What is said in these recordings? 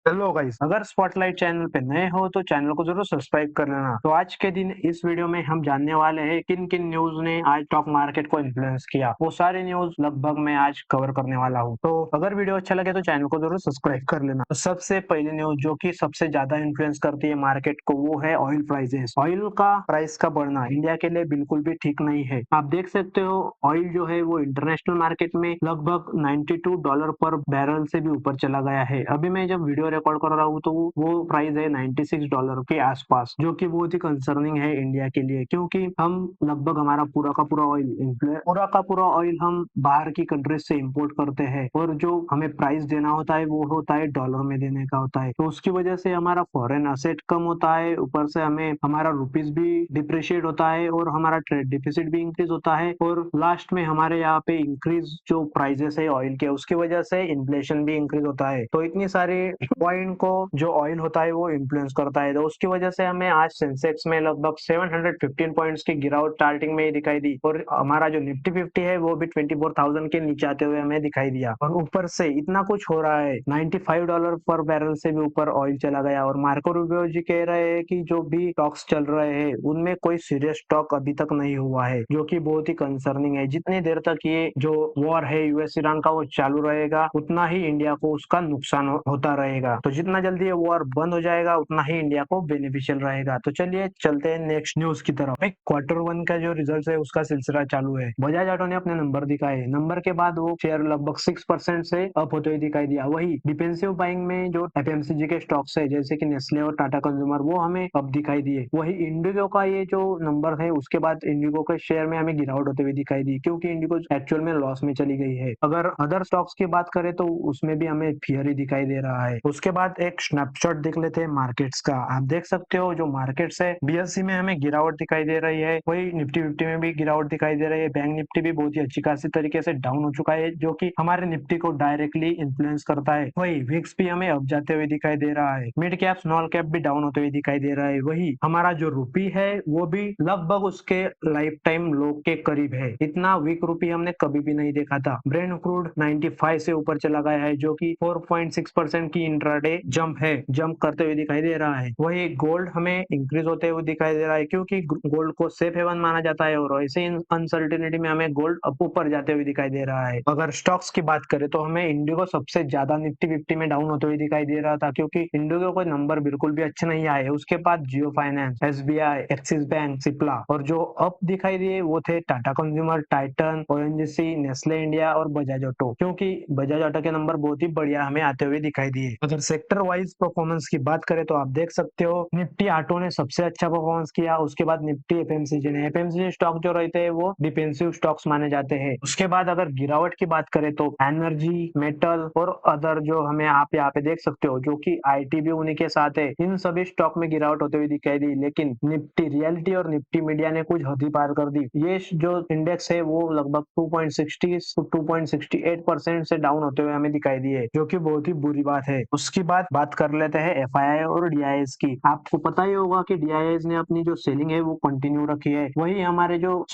Hello guys, अगर spotlight channel पे नए हो तो चैनल को जरूर सब्सक्राइब कर लेना। तो आज के दिन इस वीडियो में हम जानने वाले हैं किन किन न्यूज ने आज स्टॉक मार्केट को इन्फ्लुएंस किया। वो सारे न्यूज लगभग मैं आज कवर करने वाला हूँ। तो अगर वीडियो अच्छा लगे तो चैनल को जरूर सब्सक्राइब कर लेना। तो सबसे पहली न्यूज जो कि सबसे ज्यादा इन्फ्लुएंस करती है मार्केट को, वो है ऑयल प्राइसेस। ऑयल का प्राइस का बढ़ना इंडिया के लिए बिल्कुल भी ठीक नहीं है। आप देख सकते हो ऑयल जो है वो इंटरनेशनल मार्केट में लगभग $92 पर बैरल से भी ऊपर चला गया है। अभी मैं जब वीडियो रिकॉर्ड कर रहा हूँ तो वो प्राइस है $96 के आसपास, जो कि बहुत ही कंसर्निंग है इंडिया के लिए, क्योंकि हम लगभग हमारा पूरा का पूरा ऑयल हम बाहर की कंट्रीज से इंपोर्ट करते हैं, और जो हमें प्राइस देना होता है वो होता है डॉलर में देने का होता है। तो उसकी वजह से हमारा फॉरेन असेट कम होता है, ऊपर से हमें हमारा रुपीज भी डिप्रिशिएट होता है और हमारा ट्रेड डिफिसिट भी इंक्रीज होता है, और लास्ट में हमारे यहाँ पे इंक्रीज जो प्राइजेस है ऑयल के, उसकी वजह से इन्फ्लेशन भी इंक्रीज होता है। तो इतनी सारी पॉइंट को जो ऑयल होता है वो इन्फ्लुएंस करता है। तो उसकी वजह से हमें आज सेंसेक्स में लगभग 715 पॉइंट्स की गिरावट स्टार्टिंग में ही दिखाई दी, और हमारा जो निफ्टी 50 है वो भी 24,000 के नीचे आते हुए हमें दिखाई दिया। और ऊपर से इतना कुछ हो रहा है, $95 पर बैरल से भी ऊपर ऑयल चला गया। और मार्को रूबियो जी कह रहे हैं कि जो भी टॉक्स चल रहे हैं उनमें कोई सीरियस स्टॉक अभी तक नहीं हुआ है, जो कि बहुत ही कंसर्निंग है। जितनी देर तक ये जो वॉर है यूएस ईरान का वो चालू रहेगा, उतना ही इंडिया को उसका नुकसान होता रहेगा। तो जितना जल्दी ये वॉर बंद हो जाएगा उतना ही इंडिया को बेनिफिशियल रहेगा। तो चलिए चलते हैं नेक्स्ट न्यूज की तरफ। क्वार्टर 1 का जो रिजल्ट है उसका सिलसिला चालू है। बजाज ऑटो ने अपने नंबर दिखाए, नंबर के बाद वो शेयर लगभग 6% से अप होते हुए दिखाई दिया। वही डिफेंसिव बाइंग में जो एफएमसीजी के स्टॉक्स है जैसे कि नेस्ले और टाटा कंज्यूमर, वो हमें अब दिखाई दिए। वही इंडिगो का ये जो नंबर है उसके बाद इंडिगो के शेयर में हमें गिरावट होते हुए दिखाई दी, क्योंकि इंडिगो एक्चुअल में लॉस में चली गई है। अगर अदर स्टॉक्स की बात करें तो उसमें भी हमें फियर ही दिखाई दे रहा है। उसके बाद एक स्नैपशॉट देख लेते हैं मार्केट्स का। आप देख सकते हो जो मार्केट्स है, बीएससी में हमें गिरावट दिखाई दे रही है, वही निफ्टी 50 में भी गिरावट दिखाई दे रही है। बैंक निफ्टी भी बहुत ही अच्छी खासी तरीके से डाउन हो चुका है, जो कि हमारे निफ्टी को डायरेक्टली इन्फ्लुएंस करता है। वही विक्स भी हमें अब जाते हुए दिखाई दे रहा है। मिड कैप स्मॉल कैप भी डाउन होते हुए दिखाई दे रहा है। वही हमारा जो रुपी है वो भी लगभग उसके लाइफ टाइम लो के करीब है। इतना वीक रुपी हमने कभी भी नहीं देखा था। ब्रेंट क्रूड 95 से ऊपर चला गया है, जो कि 4.6% की इंट्राडे जंप करते हुए दिखाई दे रहा है। वही गोल्ड हमें इंक्रीज होते हुए दिखाई दे रहा है, क्योंकि गोल्ड को सेफ हेवन माना जाता है, और ऐसे अनसर्टिनिटी में हमें गोल्ड ऊपर जाते हुए दिखाई दे रहा है। अगर स्टॉक्स की बात करें तो हमें इंडिगो सबसे ज्यादा निफ्टी 50 में डाउन होते हुए दिखाई दे रहा था, क्योंकि इंडिगो को नंबर बिल्कुल भी अच्छे नहीं आए। उसके बाद Jio finance, SBI, Axis bank, Cipla, और जो अप दिखाई दिए वो थे Tata consumer, Titan, ONGC, Nestle India और बजाज ऑटो, क्योंकि बजाज ऑटो के नंबर बहुत ही बढ़िया हमें आते हुए दिखाई दिए। अगर सेक्टर वाइज परफॉर्मेंस की बात करें तो आप देख सकते हो निफ्टी ऑटो ने सबसे अच्छा परफॉर्मेंस किया। उसके बाद निफ्टी एफएमसीजी ने, एफएमसीजी स्टॉक जो रहते हैं वो डिफेंसिव स्टॉक्स माने जाते हैं। उसके बाद अगर गिरावट की बात करें तो एनर्जी, मेटल और अदर जो हमें आप यहाँ पे देख सकते हो, जो कि आईटी भी उन्हीं के साथ है, इन सभी स्टॉक में गिरावट होते हुए दिखाई दी। लेकिन निफ्टी रियलिटी और निफ्टी मीडिया ने कुछ हद ही पार कर दी। ये जो इंडेक्स है वो लगभग 2.68% से डाउन होते हुए हमें दिखाई दिए, जो कि बहुत ही बुरी बात है। उसकी बात कर लेते हैं एफआईआई और डीआईएस की। आपको पता ही होगा कि डीआईएस ने अपनी जो सेलिंग है वो कंटिन्यू रखी है। वही हमारे जो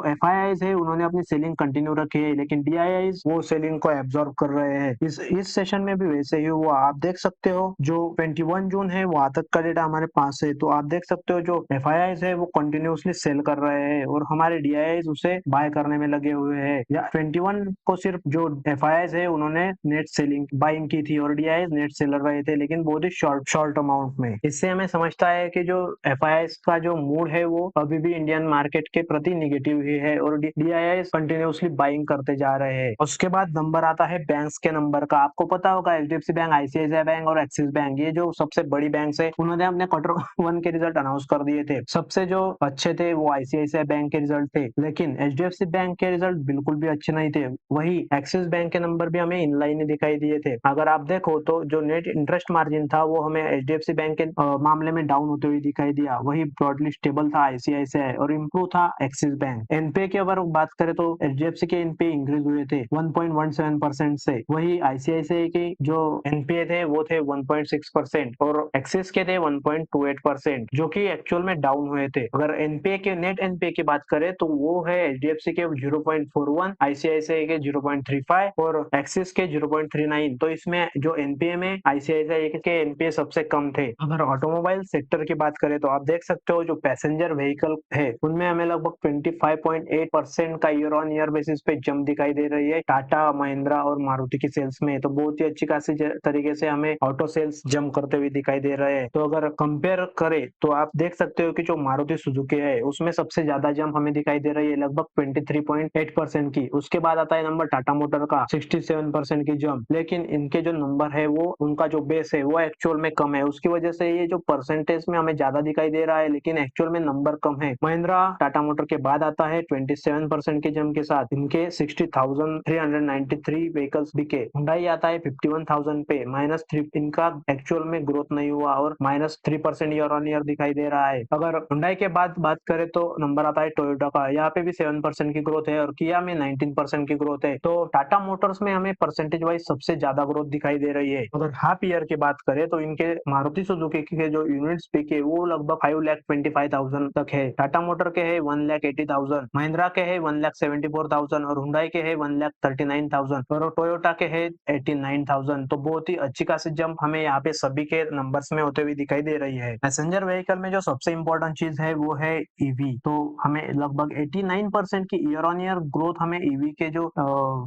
एफआईआई है उन्होंने अपनी सेलिंग कंटिन्यू रखी है, लेकिन डीआईआई वो सेलिंग को एब्जॉर्ब कर रहे हैं। इस सेशन में भी वैसे ही हुआ। आप देख सकते हो जो 21 जून है वो आज तक का डेटा हमारे पास है, तो आप देख सकते हो जो एफआईआई है वो कंटिन्यूअसली सेल कर रहे हैं, और हमारे डीआईआई उसे बाय करने में लगे हुए हैं। या 21 को सिर्फ जो एफआईआई है उन्होंने नेट सेलिंग बाइंग की थी, और डीआईआई नेट सेलर रहे थे, लेकिन बहुत ही शॉर्ट अमाउंट में। इससे हमें समझता है कि जो एफआईआई का जो मूड है वो अभी भी इंडियन मार्केट के प्रति निगेटिव ही है, और डीआईआई कंटिन्यूअसली बाइंग करते जा रहे हैं। उसके बाद नंबर आता है बैंक्स के नंबर का। आपको पता होगा एचडीएफसी बैंक, आईसीआईसीआई बैंक और एक्सिस बैंक, ये जो सबसे बड़ी बैंक है, उन्होंने अपने क्वार्टर 1 के रिजल्ट अनाउंस कर दिए थे। सबसे जो अच्छे थे वो आईसीआईसीआई बैंक के रिजल्ट थे, लेकिन एचडीएफसी बैंक के रिजल्ट बिल्कुल भी अच्छे नहीं थे। वही एक्सिस बैंक के नंबर भी हमें इनलाइन ही दिखाई दिए थे। अगर आप देखो तो जो नेट इंटरेस्ट मार्जिन था वो हमें एचडीएफसी बैंक के मामले में डाउन होते हुए दिखाई दिया। वही ब्रॉडली स्टेबल था आईसीआईसीआई, और इम्प्रूव था एक्सिस बैंक। एनपीए की अगर बात करें तो एचडीएफसी के एनपीए इंक्रीज हुए थे 1.17% से। वही आईसीआईसीआई के जो एनपीए थे वो थे 1.6%, और एक्सिस के थे 1.28%, जो कि एक्चुअल में डाउन हुए थे। अगर एनपीए के नेट एनपीए की बात करें तो वो है एचडीएफसी के 0.41, आईसीआईसीआई के 0.35 और एक्सिस के 0.39। तो इसमें जो एनपीए में में आईसीआईसीआई के एनपीए सबसे कम थे। अगर ऑटोमोबाइल सेक्टर की बात करें तो आप देख सकते हो जो पैसेंजर व्हीकल है उनमें हमें लगभग 25.8% का ईयर ऑन ईयर बेसिस पे जंप दिखाई दे रही है टाटा, महिंद्रा और मारुति की सेल्स में। तो बहुत ही अच्छी खासी तरीके से हमें ऑटो सेल्स जंप करते हुए दिखाई दे रहे हैं। तो अगर कंपेयर करें तो आप देख सकते हो कि जो मारुति सुजुकी है उसमें सबसे ज्यादा जंप हमें दिखाई दे रही है लगभग 23.8% की। उसके बाद आता है नंबर टाटा मोटर का 67% की जंप। लेकिन इनके जो नंबर है वो उनका जो बेस है वो एक्चुअल में कम है, उसकी वजह से ये जो परसेंटेज में हमें ज्यादा दिखाई दे रहा है लेकिन एक्चुअल में नंबर कम है। महिंद्रा टाटा मोटर के बाद आता है 27% के जंप के साथ, इनके 60,393 व्हीकल्स बिके। हुंडई आता है 51,000 पे -3, इनका एक्चुअल में ग्रोथ नहीं हुआ और -3% ईयर ऑन ईयर दिखाई दे रहा है। अगर हुंडई के बाद बात करें तो नंबर आता है टोयोटा का, यहाँ पे भी 7% की ग्रोथ है और किया में 19% की ग्रोथ है। तो टाटा मोटर्स में हमें परसेंटेज वाइज सबसे ज्यादा ग्रोथ दिखाई दे रही है। अगर हाफ ईयर की बात करें तो इनके मारुति सुजुकी के जो यूनिट्स बिके वो लगभग 5,25,000 तक है, टाटा मोटर के है 1,80,000, महिंद्रा के है 1,74,000 और हुंडई के है 1,39,000 और टोयोटा के है 89,000। तो बहुत ही अच्छी खासी जंप हमें यहाँ पे सभी के नंबर्स में होते हुए दिखाई दे रही है। पैसेंजर व्हीकल में जो सबसे इंपॉर्टेंट चीज है वो है ईवी। तो हमें लगभग 89% की ईयर ऑन ईयर ग्रोथ हमें ईवी के जो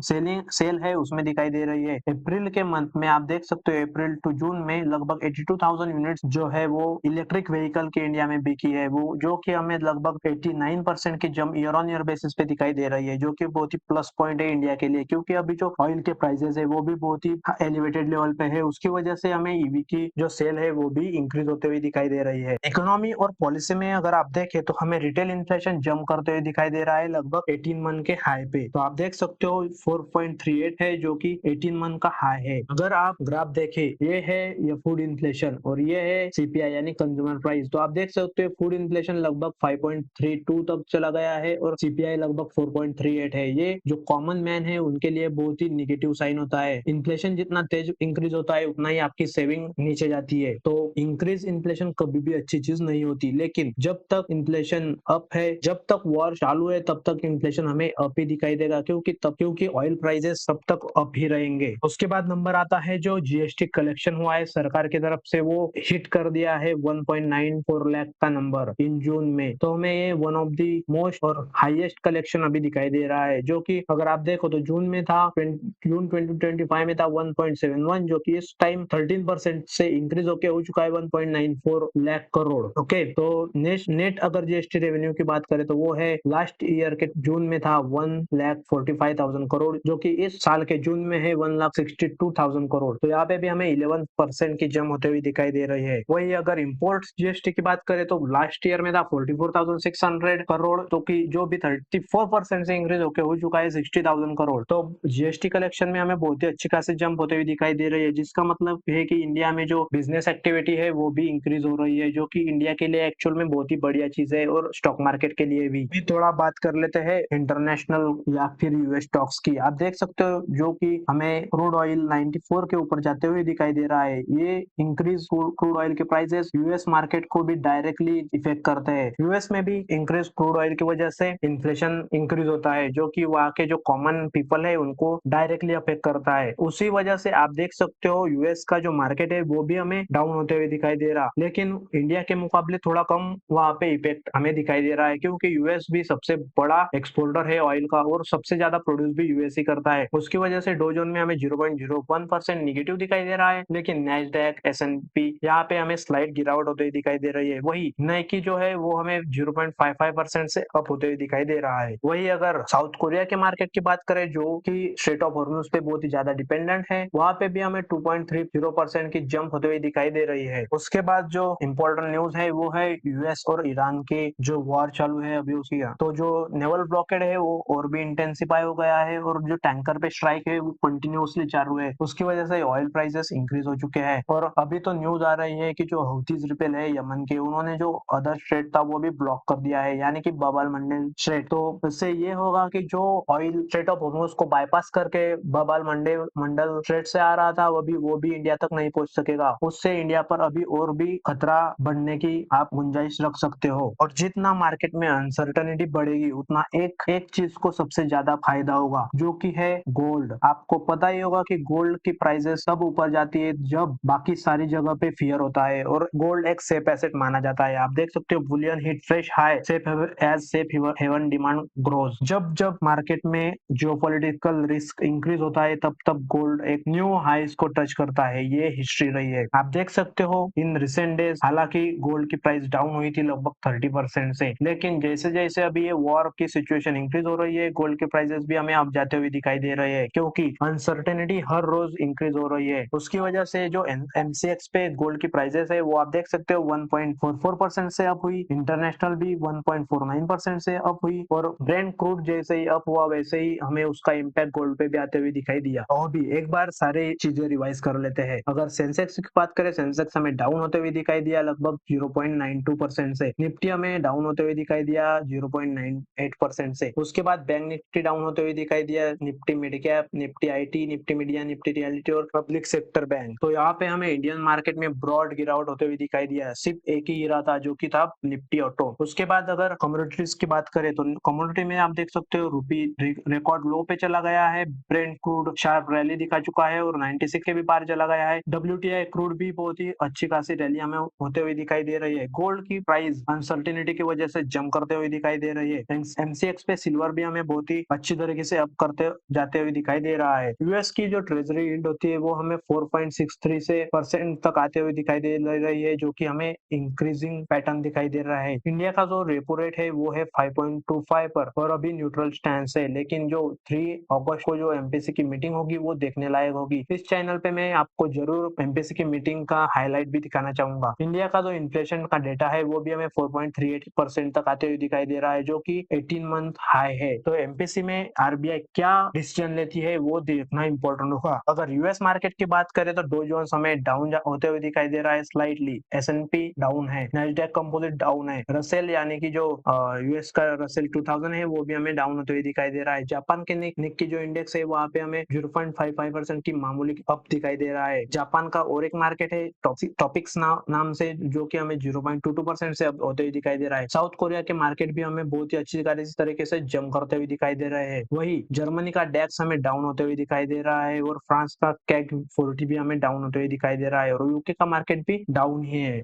सेल है उसमें दिखाई दे रही है। अप्रैल के मंथ में आप देख सकते हो अप्रैल टू जून में लगभग 82,000 यूनिट्स जो है वो इलेक्ट्रिक व्हीकल के इंडिया में बिकी है, वो जो कि हमें लगभग 89% की jump year on year basis पे दिखाई दे रही है, जो कि बहुत ही प्लस पॉइंट है इंडिया के लिए, क्योंकि अभी जो ऑयल के प्राइसेस है वो भी बहुत ही एलिवेटेड लेवल पे है। उसकी वजह से हमें ईवी की जो सेल है वो भी इंक्रीज होते हुए दिखाई दे रही है। इकोनॉमी और पॉलिसी में अगर आप देखें तो हमें रिटेल इन्फ्लेशन जंप करते हुए दिखाई दे रहा है लगभग 18 मंथ के हाई पे। तो आप देख सकते हो 4.38 है जो कि 18 मंथ का हाई है। अगर आप ग्राफ देखें ये है ये फूड इन्फ्लेशन और ये है सीपीआई यानी कंज्यूमर प्राइस। तो आप देख सकते हो फूड इन्फ्लेशन लगभग 5.32 तक चला गया है और सीपीआई लगभग 4.38 है। ये जो कॉमन मैन है उनके लिए बहुत ही निगेटिव साइन होता है। इन्फ्लेशन जितना तेज इंक्रीज होता है उतना ही आपकी सेविंग नीचे जाती है। तो इंक्रीज इन्फ्लेशन कभी भी अच्छी चीज नहीं होती, लेकिन जब तक इन्फ्लेशन अप है, जब तक वॉर चालू है तब तक इन्फ्लेशन हमें अप ही दिखाई देगा, क्योंकि ऑयल प्राइसेस तब तक अप ही रहेंगे। उसके बाद नंबर आता है जो जीएसटी कलेक्शन हुआ है सरकार की तरफ से, वो हिट कर दिया है 1.94 लाख का नंबर इन जून में। तो हमें ये वन ऑफ दी मोस्ट और हाईएस्ट कलेक्शन अभी दिखाई दे रहा है, जो कि अगर आप देखो तो जून 2025 में था 1.71, जो कि इस टाइम 13% से इंक्रीज होकर हो चुका है 1.94 लाख करोड़। ओके, तो नेट अगर जीएसटी रेवेन्यू की बात करें तो वो है लास्ट ईयर के जून में था 1,45,000 करोड़, जो कि इस साल के जून में है 1,62,000 करोड़। तो यहाँ पे भी हमें 11% की जंप होते हुए दिखाई दे रही है। वही अगर इम्पोर्ट जीएसटी की बात करें तो लास्ट ईयर में था 44,600 करोड़, तो कि जो भी 34% से इंक्रीज होकर हो चुका है 60,000 करोड़। तो जीएसटी कलेक्शन में हमें बहुत ही अच्छी खासी जंप होते हुए दिखाई दे रही है, जिसका मतलब है कि इंडिया में जो बिजनेस एक्टिविटी है वो भी इंक्रीज हो रही है, जो कि इंडिया के लिए एक्चुअल में बहुत ही बढ़िया चीज है और स्टॉक मार्केट के लिए भी। थोड़ा बात कर लेते हैं इंटरनेशनल या फिर यूएस स्टॉक्स की। आप देख सकते हो जो कि हमें क्रूड ऑयल 94 के ऊपर जाते हुए दिखाई दे रहा है। ये इंक्रीज क्रूड ऑयल के प्राइसेस यूएस मार्केट को भी डायरेक्टली इफेक्ट करते हैं। यूएस में भी इंक्रीज क्रूड ऑयल की वजह से इन्फ्लेशन इंक्रीज होता है, जो कि वहाँ के जो कॉमन पीपल है उनको डायरेक्टली अफेक्ट करता है। उसी वजह से आप देख सकते हो यूएस का जो मार्केट है वो भी हमें डाउन होते हुए दिखाई दे रहा, लेकिन इंडिया के मुकाबले थोड़ा कम वहाँ पे इफेक्ट हमें दिखाई दे रहा है, क्योंकि यूएस भी सबसे बड़ा एक्सपोर्टर है ऑयल का और सबसे ज्यादा प्रोड्यूस भी यूएस ही करता है। उसकी वजह से डो जोन में हमें 0.01% निगेटिव दिखाई दे रहा है, लेकिन नैस्डैक, एसएनपी यहाँ पे हमें स्लाइड गिरावट होते हुए दिखाई दे रही है। वही नाइकी जो है वो हमें 0.55% से अप होते हुए दिखाई दे रहा है। वही अगर साउथ कोरिया के मार्केट की बात करें जो कि स्ट्रेट ऑफ हॉर्मुज पे बहुत ही ज्यादा डिपेंडेंट है, वहाँ पे भी हमें 2.30% की जंप होते हुए दिखाई दे रही है। उसके बाद जो इम्पोर्टेंट न्यूज है वो है यूएस और ईरान के जो वॉर चालू है अभी उसकी, तो जो नेवल ब्लॉकेड है वो और भी इंटेंसिफाई हो गया है और जो टैंकर पे स्ट्राइक है वो कंटिन्यूअसली चालू है। उसकी वजह से ऑयल प्राइसेस इंक्रीज हो चुके हैं और अभी तो न्यूज आ रही है कि जो हouthis रिपेल है यमन के, उन्होंने जो अदर स्ट्रेट था वो भी ब्लॉक कर दिया है, यानी कि बब अल मंडेब स्ट्रेट। तो इससे ये होगा कि जो ऑयल स्ट्रेट ऑफ हॉर्मुज को बाईपास करके बब अल मंडल स्ट्रेट से आ रहा था वो भी इंडिया तक नहीं पहुंच सकेगा। उससे इंडिया पर अभी और भी खतरा बढ़ने की आप गुंजाइश रख सकते हो। और जितना मार्केट में अनसर्टेनिटी बढ़ेगी उतना एक चीज को सबसे ज्यादा फायदा होगा, जो कि है गोल्ड। आपको पता ही होगा कि गोल्ड की प्राइसेस तब ऊपर जाती है जब बाकी सारी जगह पे फियर होता है और गोल्ड एक सेफ एसेट माना जाता है। आप देख सकते हो bullion hit fresh high safe as safe haven demand grows. जब जब मार्केट में जियोपॉलिटिकल रिस्क इंक्रीज होता है तब तब गोल्ड एक न्यू हाईस को टच करता है। ये हिस्ट्री रही है। आप देख सकते हो इन रिसेंट डेज हालांकि गोल्ड की प्राइस डाउन हुई थी लगभग 30% से, लेकिन जैसे जैसे अभी ये वॉर की सिचुएशन इंक्रीज हो रही है गोल्ड के प्राइसेस भी हमें अब जाते हुए दिखाई दे रहे हैं, क्योंकि अनसर्टेनिटी हर रोज इंक्रीज हो रही है। उसकी वजह से जो एमसीएक्स पे गोल्ड की प्राइसेस है वो आप देख सकते हो 1.44% से अप हुई, इंटरनेशनल भी 1.49% से अप हुई और ब्रेंट क्रूड जैसे ही अप हुआ वैसे ही हमें उसका इम्पैक्ट गोल्ड पे भी आते हुए दिखाई दिया। और भी एक बार सारे चीजें रिवाइज कर लेते हैं। अगर सेंसेक्स की बात करें, सेंसेक्स हमें डाउन होते हुए दिखाई दिया लगभग 0.92% से। निफ्टी हमें डाउन होते हुए दिखाई दिया 0.98% से। उसके बाद बैंक निफ्टी डाउन होते हुए दिखाई दिया, Nifty mid cap, Nifty IT, Nifty media, Nifty reality और पब्लिक सेक्टर बैंक। तो यहाँ पे हमें इंडियन मार्केट में ब्रॉड गिरावट होते हुए दिखाई दिया। सिर्फ एक ही गिरा था जो कि था निफ्टी ऑटो। उसके बाद अगर कमोडिटीज की बात करें तो कमोडिटी में आप देख सकते हो रूपी रिकॉर्ड लो पे चला गया है, ब्रेंट क्रूड शार्प रैली दिखा चुका है और 96 के भी पार चला गया है। WTI क्रूड भी बहुत ही अच्छी खासी रैली हमें होते हुए दिखाई दे रही है। गोल्ड की प्राइस अनसर्टेनिटी की वजह से जंप करते हुए दिखाई दे रही है। एमसीएक्स पे सिल्वर भी हमें बहुत ही अच्छी तरीके से अप करते जाते हुए दिखाई दे रहा है। यूएस की जो ट्रेजरी यील्ड होती है वो हमें 4.63 से परसेंट तक आते हुए दिखाई दे रही है, जो कि हमें इंक्रीजिंग पैटर्न दिखाई दे रहा है। इंडिया का जो रेपो रेट है वो है 5.25 पर और अभी न्यूट्रल स्टैंड है, लेकिन जो 3 अगस्त को जो एमपीसी की मीटिंग होगी वो देखने लायक होगी। इस चैनल पे मैं आपको जरूर एमपीसी की मीटिंग का हाईलाइट भी दिखाना चाहूंगा। इंडिया का जो इन्फ्लेशन का डेटा है वो भी हमें 4.38% तक आते हुए दिखाई दे रहा है, जो कि 18 मंथ हाई है। तो एमपीसी में आरबीआई क्या डिसीजन लेती है वो देखना इंपॉर्टेंट होगा। अगर यूएस मार्केट की बात करें तो डो जोन्स हमें डाउन होते हुए दिखाई दे रहा है स्लाइटली, एसएनपी डाउन है, नैस्डैक कंपोजिट डाउन है, रसेल यानी कि जो यूएस का रसेल 2000 है वो भी हमें डाउन होते हुए दिखाई दे रहा है। जापान के निक्की जो इंडेक्स है वहाँ पे हमें 0.55% की मामूली अप दिखाई दे रहा है। जापान का और एक मार्केट है टॉपिक्स नाम से, जो कि हमें 0.22% से अब होते हुए दिखाई दे रहा है। साउथ कोरिया के मार्केट भी हमें बहुत ही अच्छी तरीके से जंप करते हुए दिखाई दे रहे हैं। वही जर्मनी का डैक्स हमें डाउन होते हुए दिखाई दे रहा है और फ्रांस का कैग 40 भी हमें डाउन होते हुए दिखाई दे रहा है और यूके का मार्केट भी डाउन ही है।